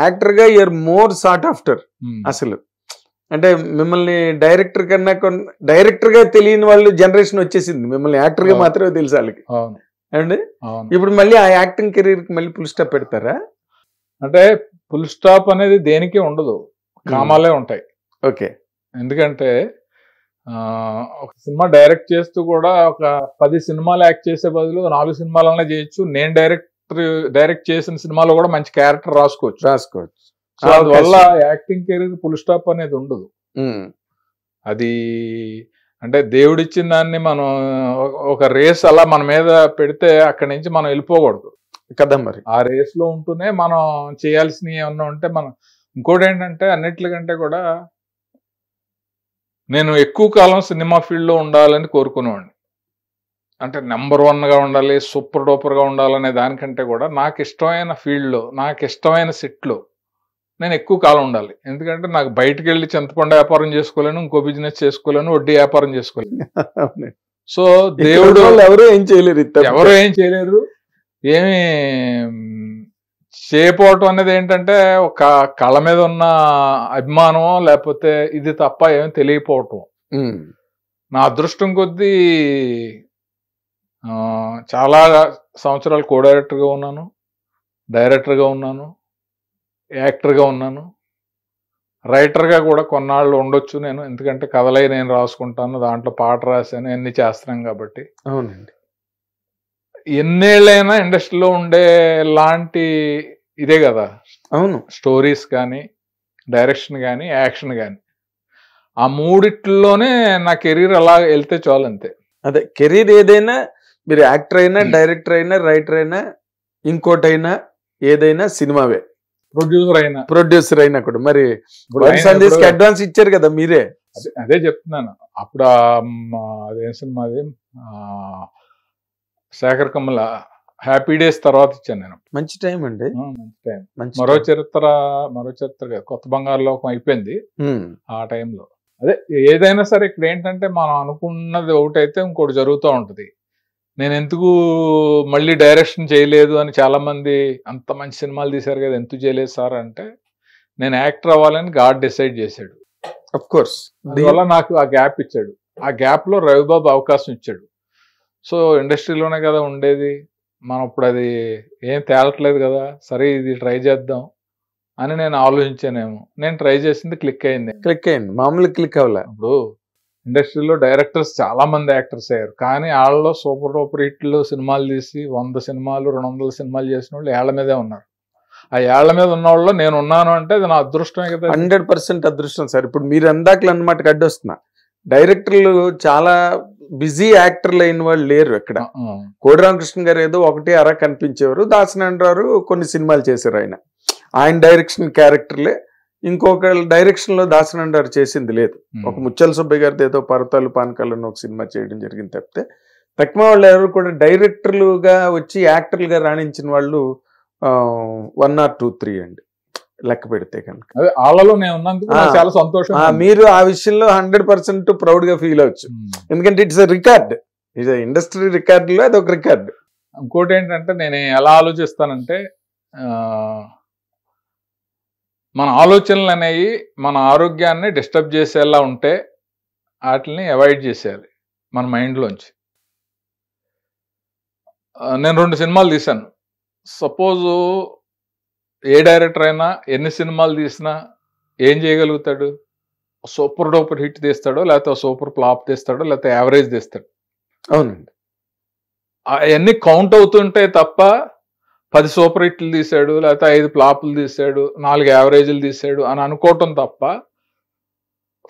Actor గా you're more sought after అసలు. అంటే మిమ్మల్ని డైరెక్టర్ కన్నా డైరెక్టర్ గా తెలియని వాళ్ళు జనరేషన్ వచ్చేసింది, మిమ్మల్ని యాక్టర్ గా మాత్రమే తెలుసు వాళ్ళకి అండి. ఇప్పుడు మళ్ళీ ఆ యాక్టింగ్ కెరీర్ కి మళ్ళీ ఫుల్ స్టాప్ పెడతారా? అంటే ఫుల్ స్టాప్ అనేది దేనికి ఉండదు, కామాలే ఉంటాయి. ఓకే. ఎందుకంటే ఒక సినిమా డైరెక్ట్ చేస్తూ కూడా ఒక 10 సినిమాలు యాక్ట్ చేసే బదులు 4 సినిమాలనే చేయొచ్చు. నేను డైరెక్ట్ చేసిన సినిమాలో కూడా మంచి క్యారెక్టర్ రాసుకోవచ్చు. సో అందువల్ల యాక్టింగ్ కెరీర్ ఫుల్ స్టాప్ అనేది ఉండదు. అది అంటే దేవుడిచ్చిన దాన్ని మనం ఒక రేస్ అలా మన మీద పెడితే అక్కడి నుంచి మనం వెళ్ళిపోకూడదు కదా. మరి ఆ రేస్ లో ఉంటూనే మనం చేయాల్సినవి ఏమన్నా ఉంటే మనం. ఇంకోటి ఏంటంటే అన్నిట్లకంటే కూడా నేను ఎక్కువ కాలం సినిమా ఫీల్డ్ లో ఉండాలని కోరుకునేవాడిని. అంటే నెంబర్ 1 గా ఉండాలి, సూపర్ డూపర్ గా ఉండాలనే దానికంటే కూడా నాకు ఇష్టమైన ఫీల్డ్ లో, నాకు ఇష్టమైన సెట్ లో నేను ఎక్కువ కాలం ఉండాలి. ఎందుకంటే నాకు బయటకు వెళ్ళి చింతపండు వ్యాపారం చేసుకోలేను, ఇంకో బిజినెస్ చేసుకోలేను, వడ్డీ వ్యాపారం చేసుకోలేను. సో దేవుడు ఎవరు ఏం చేయలేరు. ఏమి చేయకపోవటం అనేది ఏంటంటే ఒక కళ మీద ఉన్న అభిమానం, లేకపోతే ఇది తప్ప ఏమి తెలియకపోవటం. నా అదృష్టం కొద్దీ చాలా సంవత్సరాలు కో డైరెక్టర్గా ఉన్నాను, డైరెక్టర్గా ఉన్నాను, యాక్టర్గా ఉన్నాను, రైటర్గా కూడా కొన్నాళ్ళు ఉండొచ్చు నేను. ఎందుకంటే కథలై నేను రాసుకుంటాను, దాంట్లో పాట రాశాను, అన్ని చేస్తున్నాం కాబట్టి. అవునండి. ఎన్నేళ్ళైనా ఇండస్ట్రీలో ఉండే లాంటి ఇదే కదా. అవును. స్టోరీస్ కానీ, డైరెక్షన్ కానీ, యాక్షన్ కానీ, ఆ మూడిట్లోనే నా కెరీర్ అలా వెళ్తే చాలు, అంతే. అదే కెరీర్ ఏదైనా, మీరు యాక్టర్ అయినా, డైరెక్టర్ అయినా, రైటర్ అయినా, ఇంకోటైనా ఏదైనా సినిమావే. ప్రొడ్యూసర్ అయినా కూడా మరి సందేశ్కి అడ్వాన్స్ ఇచ్చారు కదా మీరే. అదే చెప్తున్నాను. అప్పుడు అదే సినిమాది శేఖర్ కమల హ్యాపీ డేస్ తర్వాత ఇచ్చాను నేను. మంచి టైం అండి, మంచి టైం. మరో చరిత్ర కొత్త బంగారు లోకం అయిపోయింది ఆ టైంలో. అదే ఏదైనా సరే ఇక్కడ ఏంటంటే మనం అనుకున్నది ఒకటైతే ఇంకోటి జరుగుతూ ఉంటది. నేను ఎందుకు మళ్ళీ డైరెక్షన్ చేయలేదు అని చాలా మంది, అంత మంచి సినిమాలు తీశారు కదా ఎందుకు చేయలేదు సార్ అంటే, నేను యాక్టర్ అవ్వాలని గాడ్ డిసైడ్ చేశాడు. Of course. అందువల్ల నాకు ఆ గ్యాప్ ఇచ్చాడు. ఆ గ్యాప్ లో రవిబాబు అవకాశం ఇచ్చాడు. సో ఇండస్ట్రీలోనే కదా ఉండేది మనం, ఇప్పుడు అది ఏం తేలట్లేదు కదా, సరే ఇది ట్రై చేద్దాం అని నేను ఆలోచించానేమో. నేను ట్రై చేసింది క్లిక్ అయింది. మామూలు క్లిక్ అవ్వలే. ఇప్పుడు ఇండస్ట్రీలో డైరెక్టర్స్ చాలా మంది యాక్టర్స్ అయ్యారు, కానీ వాళ్ళలో సూపర్ డూపర్ హిట్లు సినిమాలు తీసి 100 సినిమాలు 200 సినిమాలు చేసిన వాళ్ళు ఏళ్ల మీదే ఉన్నారు. ఆ ఏళ్ల మీద ఉన్న వాళ్ళు నేను ఉన్నాను అంటే అది నా అదృష్టమే కదా. 100% అదృష్టం సార్. ఇప్పుడు మీరు అందాకలు అన్నమాట అడ్డొస్తున్నా. డైరెక్టర్లు చాలా బిజీ యాక్టర్లు అయిన వాళ్ళు లేరు ఎక్కడ. కోడి రామకృష్ణ గారు ఏదో 1-2 కనిపించేవారు. దాసనారాయణరావు కొన్ని సినిమాలు చేశారు. ఆయన డైరెక్షన్ క్యారెక్టర్లే. ఇంకొక డైరెక్షన్ లో దాసనారాయణరావు చేసింది లేదు. ఒక ముచ్చల సుబ్బయ్య గారిది ఏదో పర్వతాలు పానకాలను ఒక సినిమా చేయడం జరిగింది తప్పితే తక్కువ వాళ్ళు ఎవరు కూడా డైరెక్టర్లుగా వచ్చి యాక్టర్లుగా రాణించిన వాళ్ళు 1 or 2, 3 అండి లెక్క పెడితే కనుక. చాలా సంతోషం. మీరు ఆ విషయంలో 100% ప్రౌడ్ గా ఫీల్ అవచ్చు. ఎందుకంటే it's a record, it's industry record లో అది ఒక రికార్డ్. ఇంకోటి ఏంటంటే నేను ఎలా ఆలోచిస్తానంటే, మన ఆలోచనలు అనేవి మన ఆరోగ్యాన్ని డిస్టర్బ్ చేసేలా ఉంటే వాటిని అవాయిడ్ చేసేయాలి మన మైండ్లోంచి. నేను 2 సినిమాలు తీశాను. సపోజు ఏ డైరెక్టర్ అయినా ఎన్ని సినిమాలు తీసినా ఏం చేయగలుగుతాడు? సూపర్ డూపర్ హిట్ తీస్తాడో, లేకపోతే సూపర్ ఫ్లాప్ తీస్తాడో, లేకపోతే యావరేజ్ తీస్తాడు. అవునండి. అవన్నీ కౌంట్ అవుతుంటాయి తప్ప 10 సూపర్ హిట్లు తీశాడు, లేకపోతే 5 ఫ్లాపులు తీశాడు, 4 యావరేజ్లు తీశాడు అని అనుకోవటం తప్ప,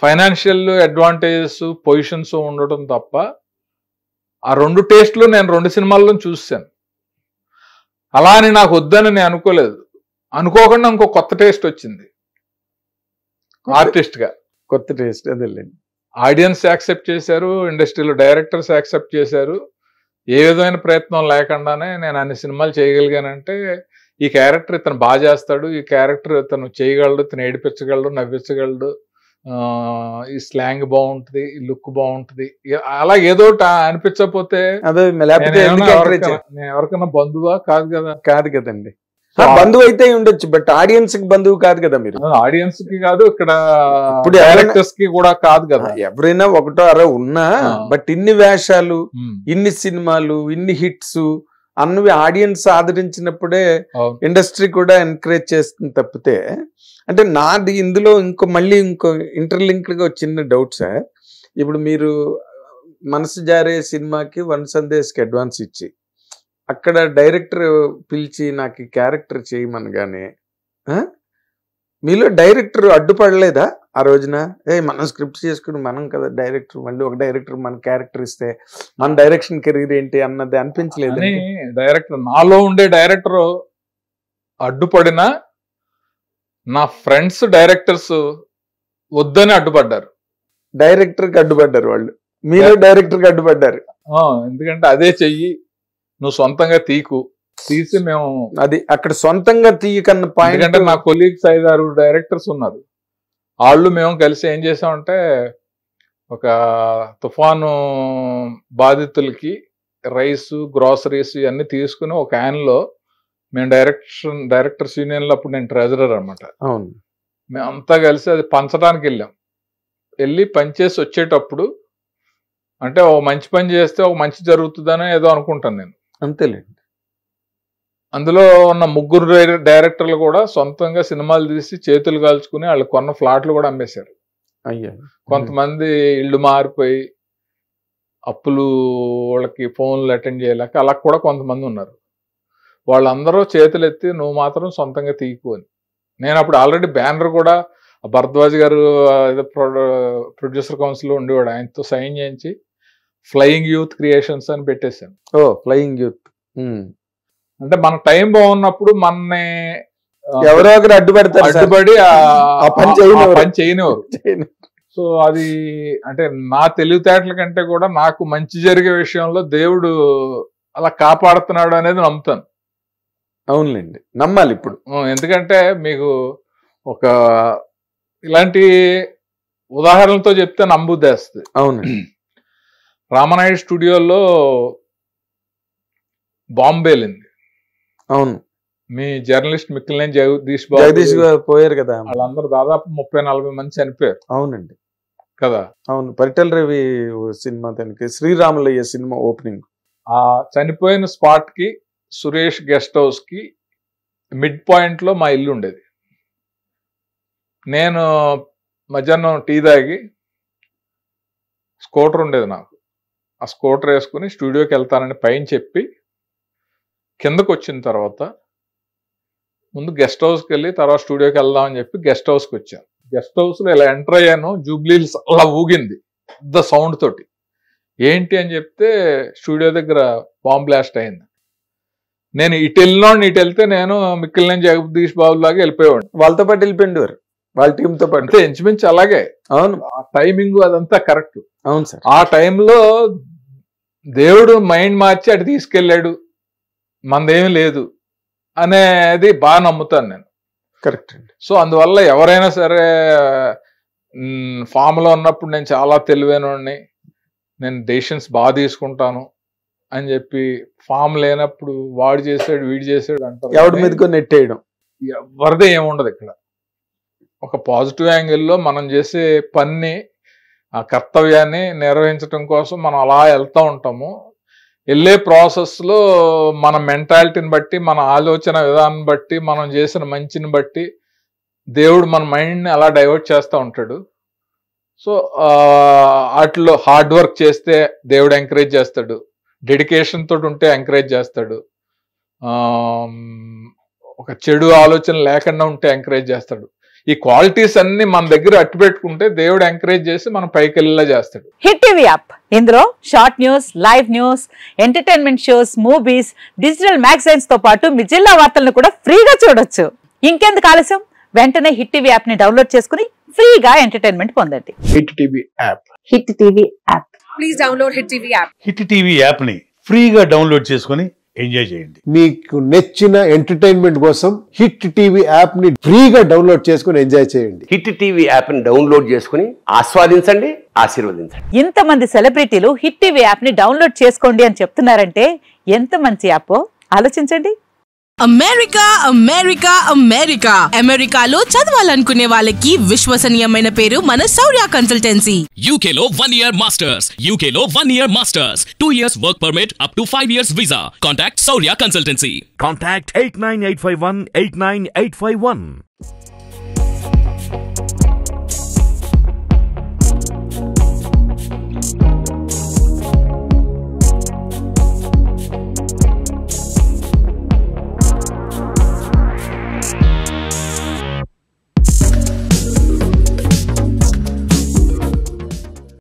ఫైనాన్షియల్ అడ్వాంటేజెస్ పొజిషన్స్ ఉండటం తప్ప, ఆ 2 టేస్ట్లు నేను 2 సినిమాల్లో చూసాను. అలా అని నాకు వద్దని నేను అనుకోలేదు. అనుకోకుండా ఇంకో కొత్త టేస్ట్ వచ్చింది ఆర్టిస్ట్ గా. కొత్త టేస్ట్ అదేలేండి. ఆడియన్స్ యాక్సెప్ట్ చేశారు, ఇండస్ట్రీలో డైరెక్టర్స్ యాక్సెప్ట్ చేశారు. ఏ విధమైన ప్రయత్నం లేకుండానే నేను అన్ని సినిమాలు చేయగలిగానంటే, ఈ క్యారెక్టర్ ఇతను బాగా చేస్తాడు, ఈ క్యారెక్టర్ ఇతను చేయగలడు, ఇతను ఏడిపించగలడు, నవ్వించగలడు, ఈ స్లాంగ్ బాగుంటుంది, ఈ లుక్ బాగుంటుంది, అలా ఏదో అనిపించకపోతే ఎవరికైనా బంధువా? కాదు కదా. కాదు కదండి. బంధువు అయితే ఉండొచ్చు, బట్ ఆడియన్స్ కి బంధువు కాదు కదా మీరు. ఆడియన్స్ కి కాదు, ఇక్కడ ఇప్పుడు డైరెక్టర్స్ కి కూడా కాదు కదా. ఎవరైనా ఒకటో అరో ఉన్నా, బట్ ఇన్ని వేషాలు, ఇన్ని సినిమాలు, ఇన్ని హిట్స్ అన్నవి ఆడియన్స్ ఆదరించినప్పుడే ఇండస్ట్రీ కూడా ఎంకరేజ్ చేస్తుంది తప్పితే. అంటే నాది ఇందులో ఇంకో ఇంటర్లింక్డ్ గా చిన్న డౌట్ సార్. ఇప్పుడు మీరు మనసు జారే సినిమాకి వన్ సందేశ్కి అడ్వాన్స్ ఇచ్చి అక్కడ డైరెక్టర్ పిలిచి నాకు ఈ క్యారెక్టర్ చేయమనగానే మీలో డైరెక్టర్ అడ్డుపడలేదా ఆ రోజున? మనం స్క్రిప్ట్ చేసుకుని మనం కదా డైరెక్టర్, మళ్ళీ ఒక డైరెక్టర్ మన క్యారెక్టర్ ఇస్తే మన డైరెక్షన్ కెరీర్ ఏంటి అన్నది అనిపించలేదు? డైరెక్టర్, నాలో ఉండే డైరెక్టర్ అడ్డుపడినా నా ఫ్రెండ్స్ డైరెక్టర్స్ వద్దని అడ్డుపడ్డారు. డైరెక్టర్ కి అడ్డుపడ్డారు వాళ్ళు, మీరు డైరెక్టర్ కి అడ్డుపడ్డారు. ఎందుకంటే అదే చెయ్యి, నువ్వు సొంతంగా తీసి మేము అది అక్కడ సొంతంగా తీయకన్న పాయింట్. ఎందుకంటే నా కొలీగ్స్ 5-6 డైరెక్టర్స్ ఉన్నారు. వాళ్ళు మేము కలిసి ఏం చేసామంటే, ఒక తుఫాను బాధితులకి రైస్, గ్రాసరీస్ ఇవన్నీ తీసుకుని ఒక యాన్లో మేము డైరెక్టర్స్ యూనియన్లో అప్పుడు నేను ట్రెజరర్ అనమాట. అవును, మేమంతా కలిసి అది పంచడానికి వెళ్ళాం. వెళ్ళి పనిచేసి వచ్చేటప్పుడు అంటే ఒక మంచి పని చేస్తే ఒక మంచి జరుగుతుందని ఏదో అనుకుంటాను నేను. అంతేలేండి. అందులో ఉన్న 3 డైరెక్టర్లు కూడా సొంతంగా సినిమాలు తీసి చేతులు కాల్చుకుని వాళ్ళు కొన్న ఫ్లాట్లు కూడా అమ్మేశారు. అయ్యా, కొంతమంది ఇళ్ళు మారిపోయి అప్పులు, వాళ్ళకి ఫోన్లు అటెండ్ చేయలేక అలా కూడా కొంతమంది ఉన్నారు. వాళ్ళందరూ చేతులు ఎత్తి నువ్వు మాత్రం సొంతంగా తీయకు అని. నేను అప్పుడు ఆల్రెడీ బ్యానర్ కూడా భరద్వాజ్ గారు ఏదో ప్రొడ్యూసర్ కౌన్సిల్ ఉండేవాడు, ఆయనతో సైన్ చేయించి ఫ్లయింగ్ యూత్ క్రియేషన్స్ అని పెట్టేశాను. ఫ్లయింగ్ యూత్ అంటే మన టైం బాగున్నప్పుడు మనని ఎవరో ఒకరు అడ్డుపడి ఆ పని చేయనివారు. సో అది అంటే నా తెలివితేటల కంటే కూడా నాకు మంచి జరిగే విషయంలో దేవుడు అలా కాపాడుతున్నాడు అనేది నమ్ముతాను. అవునులేండి, నమ్మాలి ఇప్పుడు. ఎందుకంటే మీకు ఒక ఇలాంటి ఉదాహరణలతో చెప్తే నమ్ముద్దేస్తుంది. అవును, రామనాయుడు స్టూడియోలో బాంబు వెళ్ళింది. అవును, మీ జర్నలిస్ట్ మిక్కిలినేని జగదీష్ పోయారు కదా, వాళ్ళందరూ దాదాపు 30-40 మంది చనిపోయారు. అవునండి కదా. అవును, పరిటల రవి సినిమా దానికి శ్రీరాములయ్య సినిమా ఓపెనింగ్. ఆ చనిపోయిన స్పాట్ కి సురేష్ గెస్ట్ హౌస్ కి మిడ్ పాయింట్ లో మా ఇల్లు ఉండేది. నేను మధ్యాహ్నం టీ తాగి, స్కూటర్ ఉండేది నాకు, ఆ స్కూటర్ వేసుకుని స్టూడియోకి వెళ్తానని పైన చెప్పి కిందకు వచ్చిన తర్వాత ముందు గెస్ట్ హౌస్కి వెళ్ళి తర్వాత స్టూడియోకి వెళ్దామని చెప్పి గెస్ట్ హౌస్కి వచ్చాను. గెస్ట్ హౌస్లో ఇలా ఎంటర్ అయ్యాను, జూబ్లీహిల్స్ అలా ఊగింది పెద్ద సౌండ్ తోటి. ఏంటి అని చెప్తే స్టూడియో దగ్గర బాంబ్ బ్లాస్ట్ అయింది. నేను ఇటు వెళ్తే నేను మిక్కిలినేని జగదీష్ బాబు లాగా వెళ్ళిపోయేవాడు. వాళ్ళతో పాటు వెళ్ళిపోయిండేవారు, వాళ్ళ టీంతో పాటు. అంటే ఇంచుమించు అలాగే. అవును, ఆ టైమింగ్ అదంతా కరెక్ట్. అవును సార్. ఆ టైంలో దేవుడు మైండ్ మార్చి అటు తీసుకెళ్ళాడు, మనదేమీ లేదు అనేది బాగా నమ్ముతాను నేను. కరెక్ట్ అండి. సో అందువల్ల ఎవరైనా సరే ఫామ్లో ఉన్నప్పుడు నేను చాలా తెలివైనవాడిని, నేను డెసిషన్స్ బాగా తీసుకుంటాను అని చెప్పి ఫామ్ లేనప్పుడు వాడు చేసాడు వీడు చేసాడు అంటారు. ఎవరి మీదకో నెట్టేయడం ఎవరిదే ఏముండదు ఇక్కడ. ఒక పాజిటివ్ యాంగిల్లో మనం చేసే పని, ఆ కర్తవ్యాన్ని నిర్వహించడం కోసం మనం అలా వెళ్తూ ఉంటాము. వెళ్ళే ప్రాసెస్లో మన మెంటాలిటీని బట్టి, మన ఆలోచన విధానం బట్టి, మనం చేసిన మంచిని బట్టి దేవుడు మన మైండ్ని అలా డైవర్ట్ చేస్తూ ఉంటాడు. సో వాటిలో హార్డ్ వర్క్ చేస్తే దేవుడు ఎంకరేజ్ చేస్తాడు, డెడికేషన్ తోటి ఉంటే ఎంకరేజ్ చేస్తాడు, ఒక చెడు ఆలోచన లేకుండా ఉంటే ఎంకరేజ్ చేస్తాడు. ఈ క్వాలిటీస్ అన్ని మన దగ్గర అట్టు పెట్టుకుంటే దేవుడు ఎంకరేజ్ చేసి మనం పైకి వెళ్ళేలా చేస్తాడు. హిట్ టీవీ యాప్, ఇందులో short news, live news, entertainment shows, movies, digital magazines తో పాటు మీ జిల్లా వార్తలను కూడా ఫ్రీగా చూడొచ్చు. ఇంకెందుకు ఆలస్యం, వెంటనే హిట్ టీవీ యాప్ ని డౌన్లోడ్ చేసుకుని ఫ్రీగా ఎంటర్టైన్మెంట్ పొందండి. Hit TV app. Hit TV app. Please download hit TV app. Hit TV app ని ఫ్రీగా డౌన్లోడ్ చేసుకుని ఎంజాయ్ చేయండి. మీకు నచ్చిన ఎంటర్టైన్మెంట్ కోసం హిట్ టీవీ యాప్ ని ఫ్రీగా డౌన్లోడ్ చేసుకుని ఎంజాయ్ చేయండి. హిట్ టీవీ యాప్ ని డౌన్లోడ్ చేసుకుని ఆస్వాదించండి, ఆశీర్వదించండి. ఇంతమంది సెలబ్రిటీలు హిట్ టీవీ యాప్ ని డౌన్లోడ్ చేసుకోండి అని చెప్తున్నారంటే ఎంత మంచి యాప్ ఆలోచించండి. అమెరికా అమెరికా అమెరికా అమెరికాలో చదవాలనుకునే వాళ్ళకి విశ్వసనీయమైన పేరు మన శౌర్య కన్సల్టెన్సీ. UK లో 1 year masters, UK లో 1 year masters, 2 years work permit up to 5 years visa. Contact Saurya Consultancy. Contact 89851 89851.